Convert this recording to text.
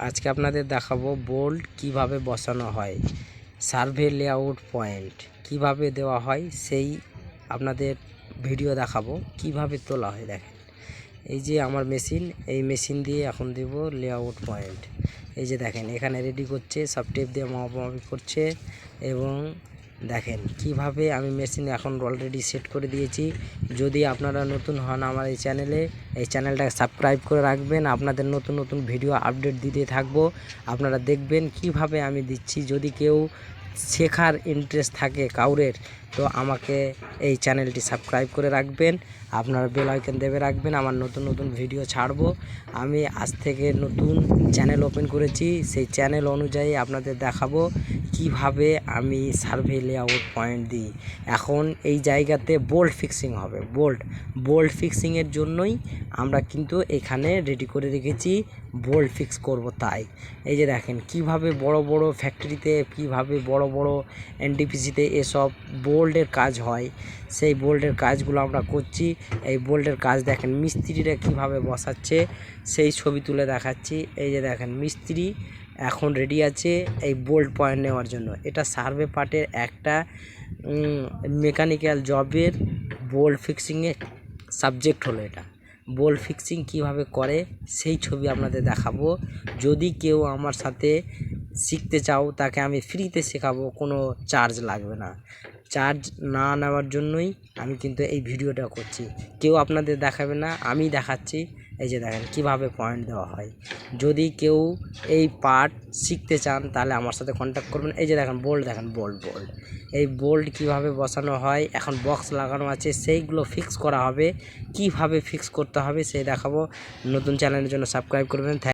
আজকে আপনাদের দেখাবো বোল্ট কিভাবে বসানো হয়, সার্ভে লেআউট পয়েন্ট কিভাবে দেওয়া হয় সেই আপনাদের ভিডিও দেখাবো, কিভাবে তোলা হয়। দেখেন এই যে আমার মেশিন, এই মেশিন দিয়ে এখন দেব লেআউট পয়েন্ট। এই যে দেখেন এখানে রেডি করছে, সব টেপ দিয়ে মাপামাপি করছে এবং দেখেন কিভাবে আমি মেশিন এখন অলরেডি সেট করে দিয়েছি। যদি আপনারা নতুন হন আমার এই চ্যানেলটাকে সাবস্ক্রাইব করে রাখবেন, আপনাদের নতুন নতুন ভিডিও আপডেট দিতে থাকবো। আপনারা দেখবেন কিভাবে আমি দিচ্ছি। যদি কেউ শেখার ইন্টারেস্ট থাকে কাউরের, তো আমাকে এই চ্যানেলটি সাবস্ক্রাইব করে রাখবেন, আপনার বেল আইকন দেবে রাখবেন। আমার নতুন নতুন ভিডিও ছাড়বো। আমি আজ থেকে নতুন চ্যানেল ওপেন করেছি, সেই চ্যানেল অনুযায়ী আপনাদের দেখাবো কিভাবে আমি সার্ভে লেআউট পয়েন্ট দিই। এখন এই জায়গাতে বোল্ট ফিক্সিং হবে। বোল্ট ফিক্সিংয়ের জন্যই আমরা কিন্তু এখানে রেডি করে রেখেছি, বোল্ট ফিক্স করব। তাই এই যে দেখেন কিভাবে বড় বড় ফ্যাক্টরিতে, কিভাবে বড় বড় এনটিপিসিতে এসব বোল্টের কাজ হয়, সেই বোল্টের কাজগুলো আমরা করছি। এই বোল্টের কাজ দেখেন মিস্ত্রিরা কিভাবে বসাচ্ছে, সেই ছবি তুলে দেখাচ্ছি। এই যে দেখেন মিস্ত্রি এখন রেডি আছে এই বোল্ট পয়েন্ট নেওয়ার জন্য। এটা সার্ভে পার্টের একটা মেকানিক্যাল জবের বোল্ট ফিক্সিংয়ের সাবজেক্ট হলো এটা। বোল্ট ফিক্সিং কিভাবে করে সেই ছবি আপনাদের দেখাবো। যদি কেউ আমার সাথে শিখতে চাও তাকে আমি ফ্রিতে শেখাবো, কোনো চার্জ লাগবে না। চার্জ না নেওয়ার জন্যই আমি কিন্তু এই ভিডিওটা করছি, কেউ আপনাদের দেখাবে না, আমি দেখাচ্ছি। এই যে দেখেন কিভাবে পয়েন্ট দেওয়া হয়। যদি কেউ এই পার্ট শিখতে চান তাহলে আমার সাথে কন্ট্যাক্ট করবেন। এই যে দেখেন বোল্ট, দেখেন বোল্ট এই বোল্ট কিভাবে বসানো হয়। এখন বক্স লাগানো আছে, সেইগুলো ফিক্স করা হবে। কিভাবে ফিক্স করতে হবে সেই দেখাবো। নতুন চ্যানেলের জন্য সাবস্ক্রাইব করবেন।